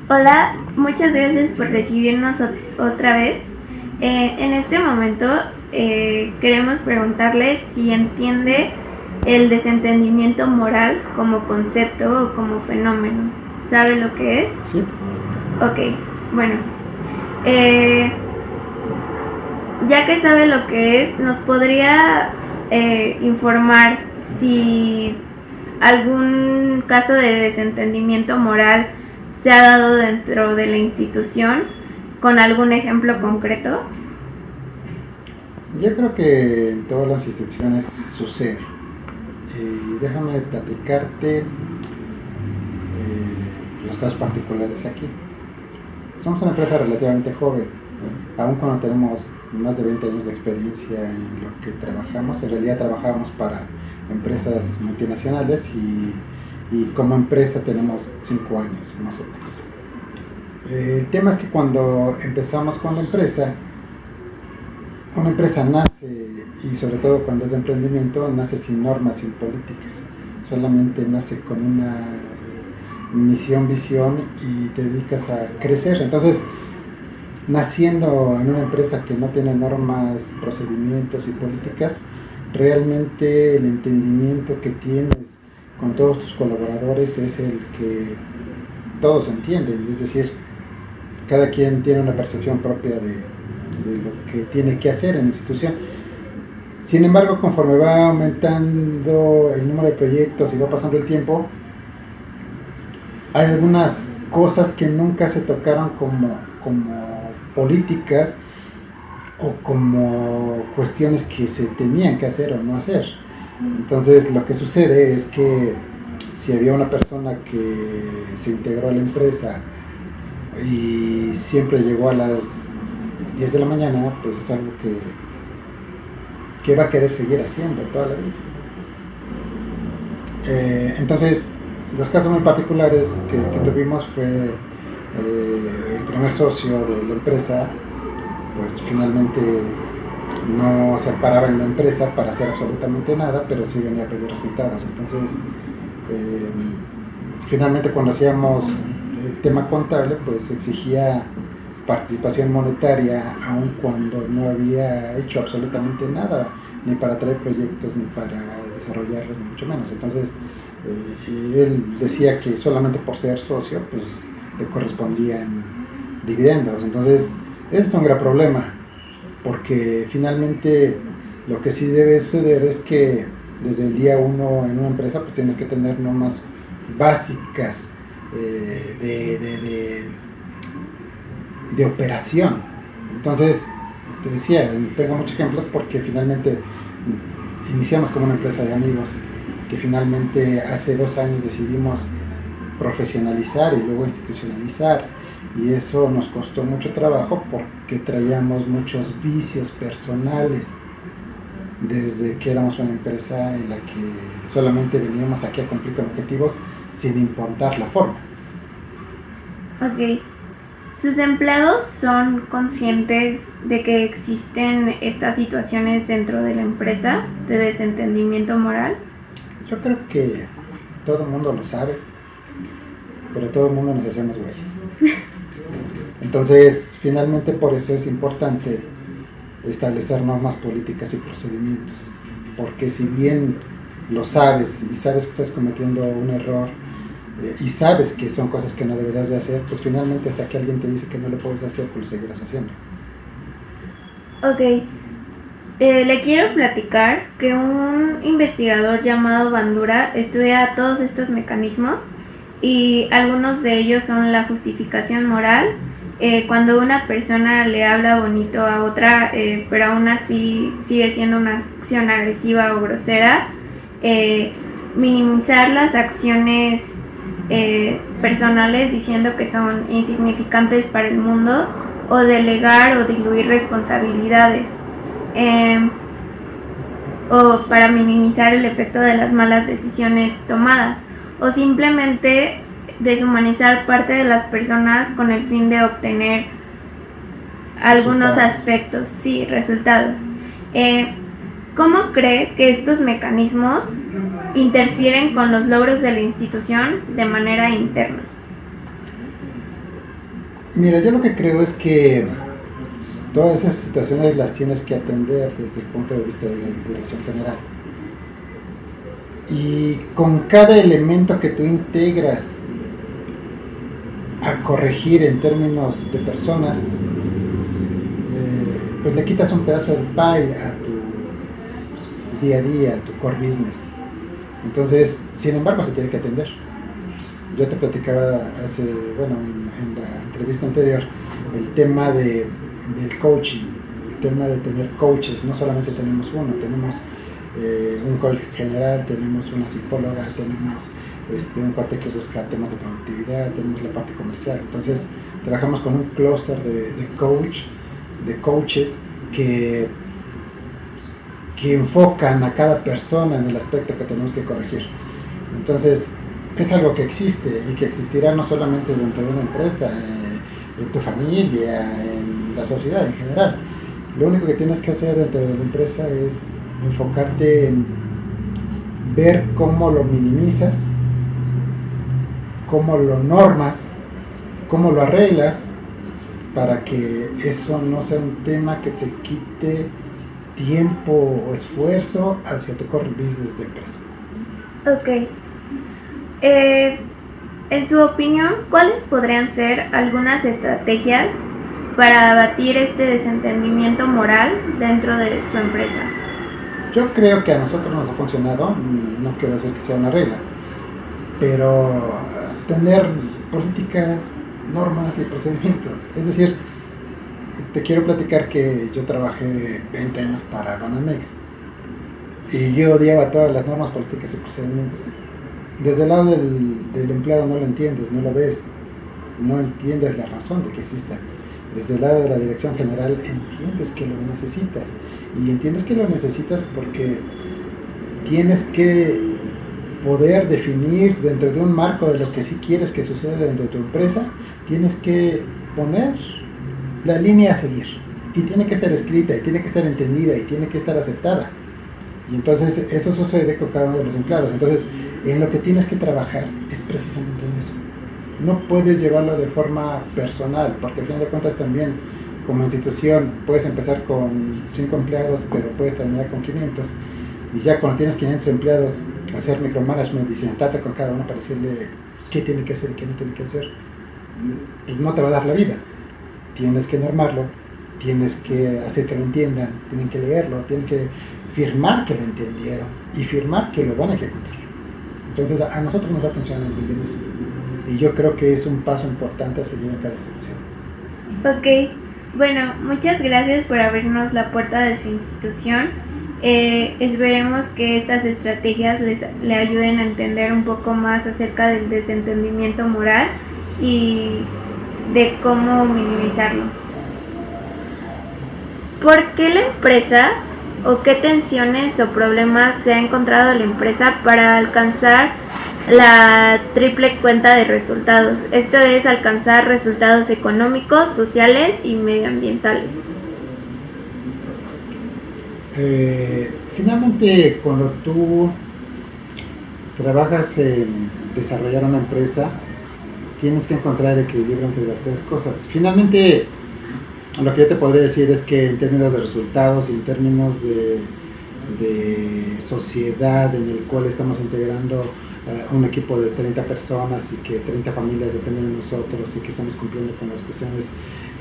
Hola, muchas gracias por recibirnos otra vez. En este momento queremos preguntarle si entiende el desentendimiento moral como concepto o como fenómeno. ¿Sabe lo que es? Sí. Ok, bueno. Eh, ya que sabe lo que es, ¿nos podría informar si algún caso de desentendimiento moral se ha dado dentro de la institución con algún ejemplo concreto? Yo creo que en todas las instituciones sucede. Déjame platicarte los casos particulares aquí. Somos una empresa relativamente joven, aun cuando tenemos más de 20 años de experiencia en lo que trabajamos. En realidad trabajamos para empresas multinacionales y como empresa tenemos 5 años más o menos. El tema es que cuando empezamos con la empresa, una empresa nace, y sobre todo cuando es de emprendimiento, nace sin normas, sin políticas. Solamente nace con una misión, visión y te dedicas a crecer. Entonces, naciendo en una empresa que no tiene normas, procedimientos y políticas, realmente el entendimiento que tienes con todos tus colaboradores es el que todos entienden. Es decir, cada quien tiene una percepción propia de lo que tiene que hacer en la institución. Sin embargo, conforme va aumentando el número de proyectos y va pasando el tiempo, hay algunas cosas que nunca se tocaron como políticas o como cuestiones que se tenían que hacer o no hacer. Entonces, lo que sucede es que si había una persona que se integró a la empresa y siempre llegó a las 10 de la mañana, pues es algo que va a querer seguir haciendo toda la vida. Entonces, los casos muy particulares que tuvimos fue el primer socio de la empresa, pues finalmente no se paraba en la empresa para hacer absolutamente nada, pero sí venía a pedir resultados. Entonces, finalmente cuando hacíamos el tema contable, pues exigía participación monetaria, aun cuando no había hecho absolutamente nada, ni para traer proyectos, ni para desarrollarlos, ni mucho menos. Entonces, él decía que solamente por ser socio, pues le correspondían dividendos. Entonces, ese es un gran problema, porque finalmente lo que sí debe suceder es que desde el día uno en una empresa, pues tienes que tener normas básicas de operación. Entonces, te decía, tengo muchos ejemplos porque finalmente iniciamos como una empresa de amigos, que finalmente hace 2 años decidimos profesionalizar y luego institucionalizar, y eso nos costó mucho trabajo porque traíamos muchos vicios personales desde que éramos una empresa en la que solamente veníamos aquí a cumplir con objetivos sin importar la forma. Ok. ¿Sus empleados son conscientes de que existen estas situaciones dentro de la empresa de desentendimiento moral? Yo creo que todo el mundo lo sabe, pero todo el mundo nos hacemos güeyes. Entonces, finalmente por eso es importante establecer normas políticas y procedimientos, porque si bien lo sabes y sabes que estás cometiendo un error y sabes que son cosas que no deberías de hacer, pues finalmente hasta que alguien te dice que no lo puedes hacer, pues lo seguirás haciendo. Ok. Le quiero platicar que un investigador llamado Bandura estudia todos estos mecanismos y algunos de ellos son la justificación moral, cuando una persona le habla bonito a otra, pero aún así sigue siendo una acción agresiva o grosera, minimizar las acciones personales diciendo que son insignificantes para el mundo, o delegar o diluir responsabilidades, o para minimizar el efecto de las malas decisiones tomadas, o simplemente deshumanizar parte de las personas con el fin de obtener algunos aspectos, sí, resultados. ¿Cómo cree que estos mecanismos interfieren con los logros de la institución de manera interna? Mira, yo lo que creo es que todas esas situaciones las tienes que atender desde el punto de vista de la dirección general. Y con cada elemento que tú integras a corregir en términos de personas, pues le quitas un pedazo del pie a tu día a día, a tu core business. Entonces, sin embargo, se tiene que atender. Yo te platicaba en la entrevista anterior, el tema del coaching, el tema de tener coaches. No solamente tenemos uno, tenemos un coach general, tenemos una psicóloga, tenemos un cuate que busca temas de productividad, tenemos la parte comercial. Entonces trabajamos con un clúster de coaches que enfocan a cada persona en el aspecto que tenemos que corregir. Entonces es algo que existe y que existirá no solamente dentro de una empresa, en tu familia, en la sociedad en general. Lo único que tienes que hacer dentro de la empresa es enfocarte en ver cómo lo minimizas, cómo lo normas, cómo lo arreglas, para que eso no sea un tema que te quite tiempo o esfuerzo hacia tu core business de empresa. Ok. En su opinión, ¿cuáles podrían ser algunas estrategias para abatir este desentendimiento moral dentro de su empresa? Yo creo que a nosotros nos ha funcionado, no quiero decir que sea una regla, pero tener políticas, normas y procedimientos. Es decir, te quiero platicar que yo trabajé 20 años para Banamex y yo odiaba todas las normas, políticas y procedimientos. Desde el lado del empleado no lo entiendes, no lo ves, no entiendes la razón de que existan. Desde el lado de la dirección general entiendes que lo necesitas, y entiendes que lo necesitas porque tienes que poder definir dentro de un marco de lo que sí quieres que suceda dentro de tu empresa. Tienes que poner la línea a seguir, y tiene que ser escrita, y tiene que estar entendida, y tiene que estar aceptada. Y entonces eso sucede con cada uno de los empleados. Entonces, en lo que tienes que trabajar es precisamente en eso. No puedes llevarlo de forma personal, porque al fin de cuentas también, como institución, puedes empezar con 5 empleados, pero puedes terminar con 500. Y ya cuando tienes 500 empleados, hacer micromanagement y sentarte con cada uno para decirle qué tiene que hacer y qué no tiene que hacer, pues no te va a dar la vida. Tienes que normarlo, tienes que hacer que lo entiendan, tienen que leerlo, tienen que firmar que lo entendieron y firmar que lo van a ejecutar. Entonces a nosotros nos ha funcionado muy bien eso, y yo creo que es un paso importante a seguir en cada institución. Ok, bueno, muchas gracias por abrirnos la puerta de su institución. Esperemos que estas estrategias le ayuden a entender un poco más acerca del desentendimiento moral y de cómo minimizarlo. ¿Por qué la empresa o qué tensiones o problemas se ha encontrado la empresa para alcanzar la triple cuenta de resultados? Esto es alcanzar resultados económicos, sociales y medioambientales. Finalmente, cuando tú trabajas en desarrollar una empresa, tienes que encontrar el equilibrio entre las tres cosas. Finalmente, lo que yo te podría decir es que en términos de resultados y en términos de sociedad en el cual estamos integrando un equipo de 30 personas y que 30 familias dependen de nosotros y que estamos cumpliendo con las cuestiones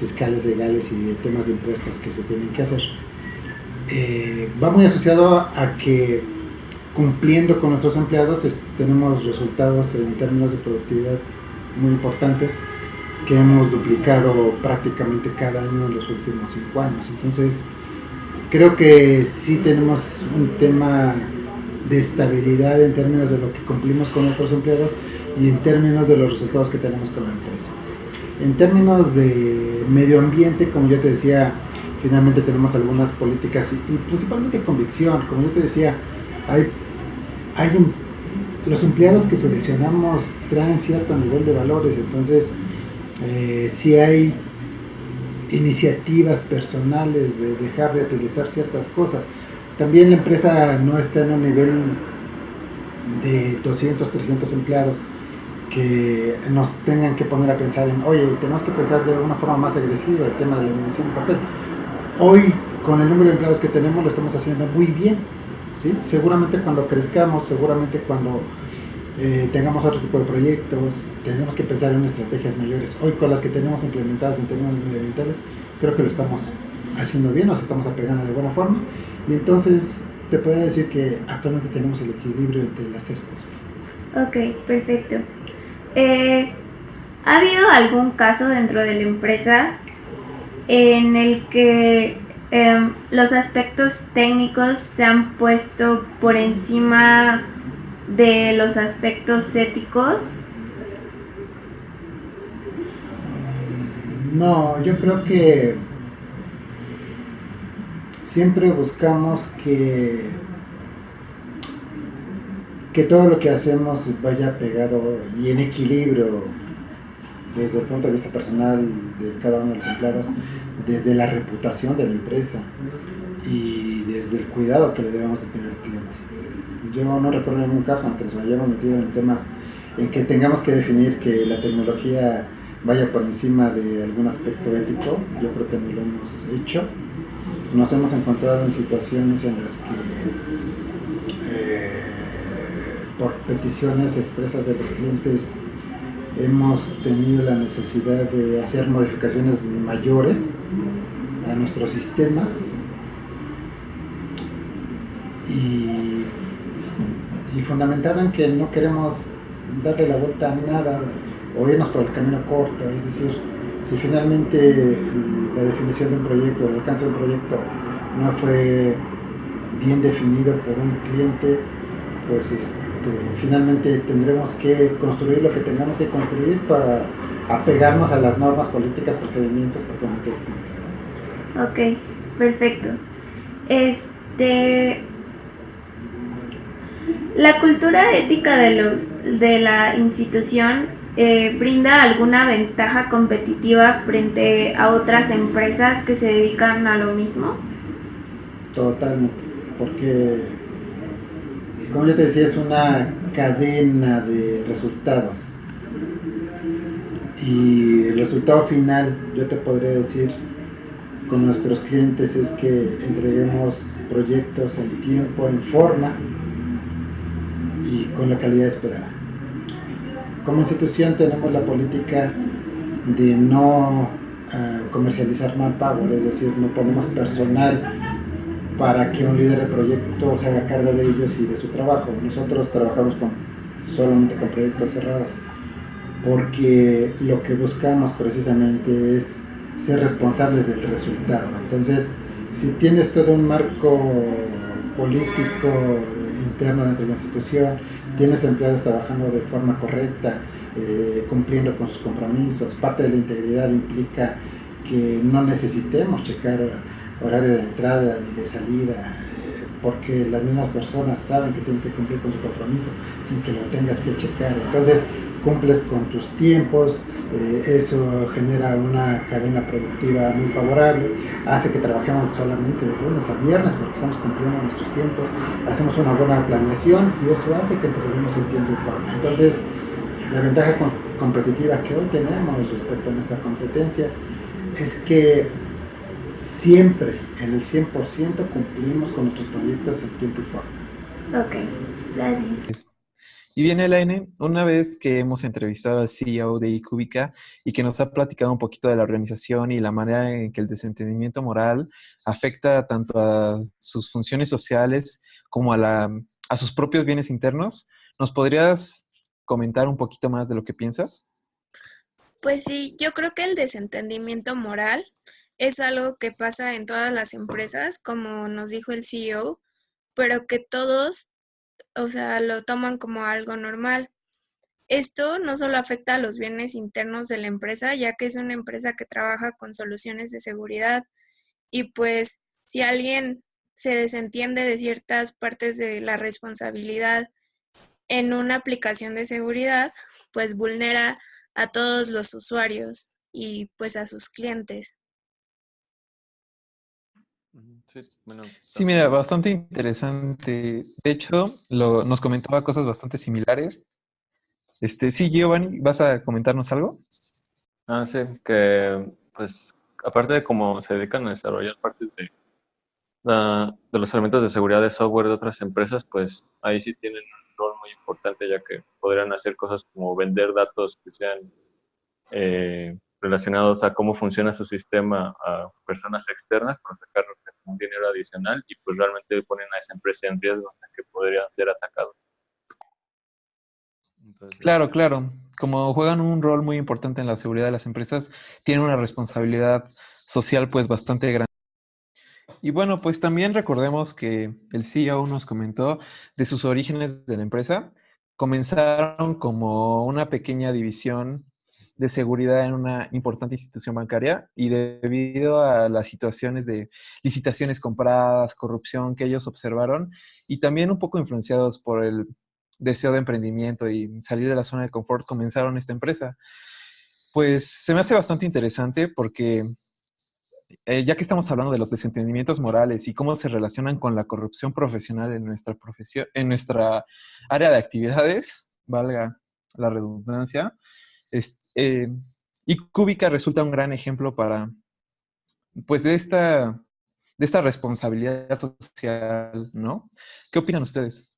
fiscales, legales y de temas de impuestos que se tienen que hacer, va muy asociado a que cumpliendo con nuestros empleados tenemos resultados en términos de productividad muy importantes, que hemos duplicado prácticamente cada año en los últimos 5 años. Entonces creo que sí tenemos un tema de estabilidad en términos de lo que cumplimos con nuestros empleados y en términos de los resultados que tenemos con la empresa. En términos de medio ambiente, como yo te decía, finalmente tenemos algunas políticas y principalmente convicción. Como yo te decía, los empleados que seleccionamos traen cierto nivel de valores. Entonces si hay iniciativas personales de dejar de utilizar ciertas cosas. También la empresa no está en un nivel de 200, 300 empleados que nos tengan que poner a pensar en, oye, tenemos que pensar de una forma más agresiva el tema de la medición de papel. Hoy, con el número de empleados que tenemos, lo estamos haciendo muy bien, ¿sí? Seguramente cuando crezcamos, seguramente cuando tengamos otro tipo de proyectos, tenemos que pensar en estrategias mayores. Hoy con las que tenemos implementadas en términos medioambientales, creo que lo estamos haciendo bien, nos estamos apegando de buena forma, y entonces te podría decir que actualmente tenemos el equilibrio entre las tres cosas. Ok, perfecto. ¿Ha habido algún caso dentro de la empresa en el que los aspectos técnicos se han puesto por encima de los aspectos éticos? No, yo creo que siempre buscamos que todo lo que hacemos vaya pegado y en equilibrio desde el punto de vista personal de cada uno de los empleados, desde la reputación de la empresa y desde el cuidado que le debemos de tener al cliente. Yo no recuerdo ningún caso en que nos hayamos metido en temas en que tengamos que definir que la tecnología vaya por encima de algún aspecto ético. Yo creo que no lo hemos hecho. Nos hemos encontrado en situaciones en las que por peticiones expresas de los clientes hemos tenido la necesidad de hacer modificaciones mayores a nuestros sistemas y, y fundamentado en que no queremos darle la vuelta a nada o irnos por el camino corto, es decir, si finalmente la definición de un proyecto, el alcance de un proyecto no fue bien definido por un cliente, pues finalmente tendremos que construir lo que tengamos que construir para apegarnos a las normas, políticas, procedimientos propiamente dicho. Ok, perfecto. Este, la cultura ética de la institución brinda alguna ventaja competitiva frente a otras empresas que se dedican a lo mismo. Totalmente, porque como yo te decía, es una cadena de resultados y el resultado final, yo te podría decir, con nuestros clientes es que entreguemos proyectos en tiempo, en forma y con la calidad esperada. Como institución tenemos la política de no comercializar manpower, es decir, no ponemos personal para que un líder de proyecto se haga cargo de ellos y de su trabajo. Nosotros trabajamos solamente con proyectos cerrados porque lo que buscamos precisamente es ser responsables del resultado. Entonces, si tienes todo un marco político interno dentro de la institución, tienes empleados trabajando de forma correcta, cumpliendo con sus compromisos, parte de la integridad implica que no necesitemos checar horario de entrada ni de salida, porque las mismas personas saben que tienen que cumplir con su compromiso sin que lo tengas que checar. Entonces, cumples con tus tiempos, eso genera una cadena productiva muy favorable, hace que trabajemos solamente de lunes a viernes porque estamos cumpliendo nuestros tiempos, hacemos una buena planeación y eso hace que entreguemos en tiempo y forma. Entonces, la ventaja competitiva que hoy tenemos respecto a nuestra competencia es que siempre, en el 100%, cumplimos con nuestros proyectos en tiempo y forma. Ok, gracias. Y bien, Elaine, una vez que hemos entrevistado al CEO de Icúbica y que nos ha platicado un poquito de la organización y la manera en que el desentendimiento moral afecta tanto a sus funciones sociales como a sus propios bienes internos, ¿nos podrías comentar un poquito más de lo que piensas? Pues sí, yo creo que el desentendimiento moral es algo que pasa en todas las empresas, como nos dijo el CEO, pero que todos, o sea, lo toman como algo normal. Esto no solo afecta a los bienes internos de la empresa, ya que es una empresa que trabaja con soluciones de seguridad y pues si alguien se desentiende de ciertas partes de la responsabilidad en una aplicación de seguridad, pues vulnera a todos los usuarios y pues a sus clientes. Sí, bueno, Sí, mira, también. bastante interesante. De hecho, nos comentaba cosas bastante similares. Sí, Giovanni, ¿vas a comentarnos algo? Ah, sí, que pues aparte de cómo se dedican a desarrollar partes de los elementos de seguridad de software de otras empresas, pues ahí sí tienen un rol muy importante, ya que podrían hacer cosas como vender datos que sean relacionados a cómo funciona su sistema a personas externas para sacar un dinero adicional y pues realmente ponen a esa empresa en riesgo de que podrían ser atacados. Entonces, Claro, claro. Como juegan un rol muy importante en la seguridad de las empresas, tienen una responsabilidad social pues bastante grande. Y bueno, pues también recordemos que el CEO nos comentó de sus orígenes de la empresa. Comenzaron como una pequeña división de seguridad en una importante institución bancaria y debido a las situaciones de licitaciones compradas, corrupción que ellos observaron y también un poco influenciados por el deseo de emprendimiento y salir de la zona de confort, comenzaron esta empresa. Pues se me hace bastante interesante porque ya que estamos hablando de los desentendimientos morales y cómo se relacionan con la corrupción profesional en nuestra profesión, en nuestra área de actividades, valga la redundancia, es, y Cúbica resulta un gran ejemplo para, pues, de esta responsabilidad social, ¿no? ¿Qué opinan ustedes?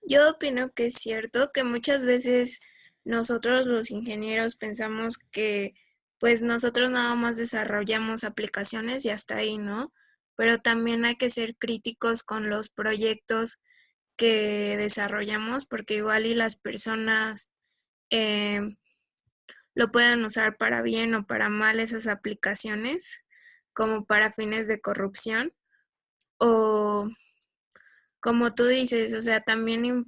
Yo opino que es cierto que muchas veces nosotros los ingenieros pensamos que pues nosotros nada más desarrollamos aplicaciones y hasta ahí, ¿no? Pero también hay que ser críticos con los proyectos que desarrollamos porque igual y las personas eh, lo pueden usar para bien o para mal esas aplicaciones, como para fines de corrupción o como tú dices, o sea, también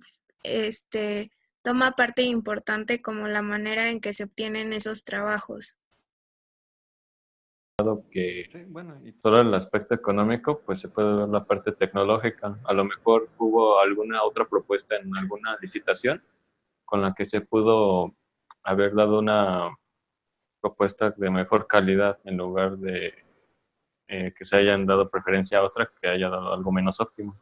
toma parte importante como la manera en que se obtienen esos trabajos. que solo el aspecto económico, pues se puede ver la parte tecnológica. A lo mejor hubo alguna otra propuesta en alguna licitación con la que se pudo haber dado una propuesta de mejor calidad en lugar de que se hayan dado preferencia a otra que haya dado algo menos óptimo.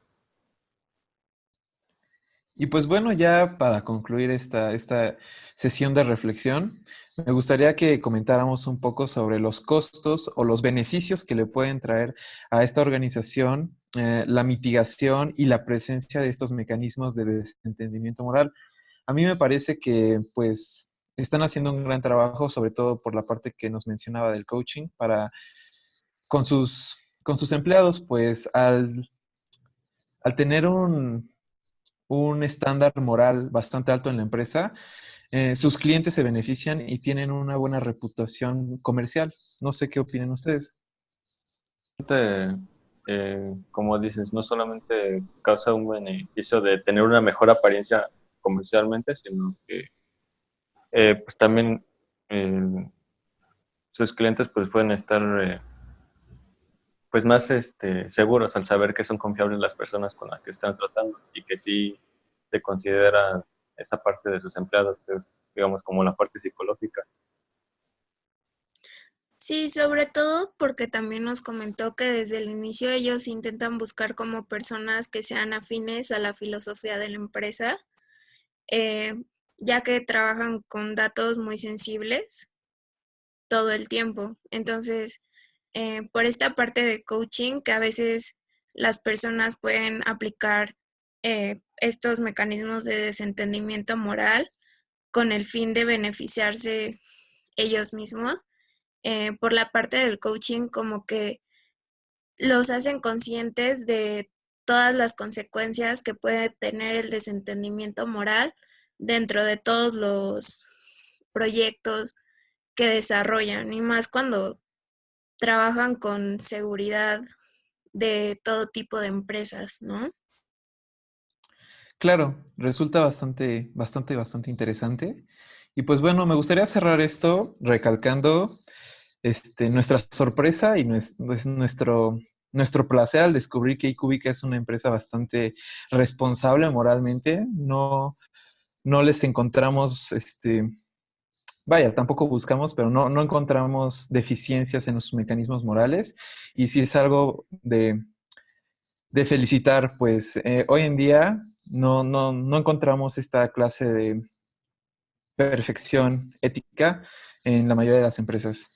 Y pues bueno, ya para concluir esta sesión de reflexión, me gustaría que comentáramos un poco sobre los costos o los beneficios que le pueden traer a esta organización la mitigación y la presencia de estos mecanismos de desentendimiento moral. A mí me parece que pues están haciendo un gran trabajo, sobre todo por la parte que nos mencionaba del coaching, para con sus empleados, pues al tener un estándar moral bastante alto en la empresa, sus clientes se benefician y tienen una buena reputación comercial. No sé qué opinan ustedes. Como dices, no solamente causa un beneficio de tener una mejor apariencia comercialmente, sino que pues también eh, sus clientes pues pueden estar pues más seguros al saber que son confiables las personas con las que están tratando y que sí se considera esa parte de sus empleados, que es, digamos, como la parte psicológica. Sí, sobre todo porque también nos comentó que desde el inicio ellos intentan buscar como personas que sean afines a la filosofía de la empresa, eh, ya que trabajan con datos muy sensibles todo el tiempo. Entonces, por esta parte de coaching que a veces las personas pueden aplicar estos mecanismos de desentendimiento moral con el fin de beneficiarse ellos mismos, por la parte del coaching como que los hacen conscientes de todas las consecuencias que puede tener el desentendimiento moral dentro de todos los proyectos que desarrollan y más cuando trabajan con seguridad de todo tipo de empresas, ¿no? Claro, resulta bastante interesante. Y pues bueno, me gustaría cerrar esto recalcando nuestra sorpresa y nuestro placer al descubrir que iCubica es una empresa bastante responsable moralmente. No les encontramos, vaya, tampoco buscamos, pero no encontramos deficiencias en los mecanismos morales. Y si es algo de felicitar, pues hoy en día no encontramos esta clase perfección ética en la mayoría de las empresas.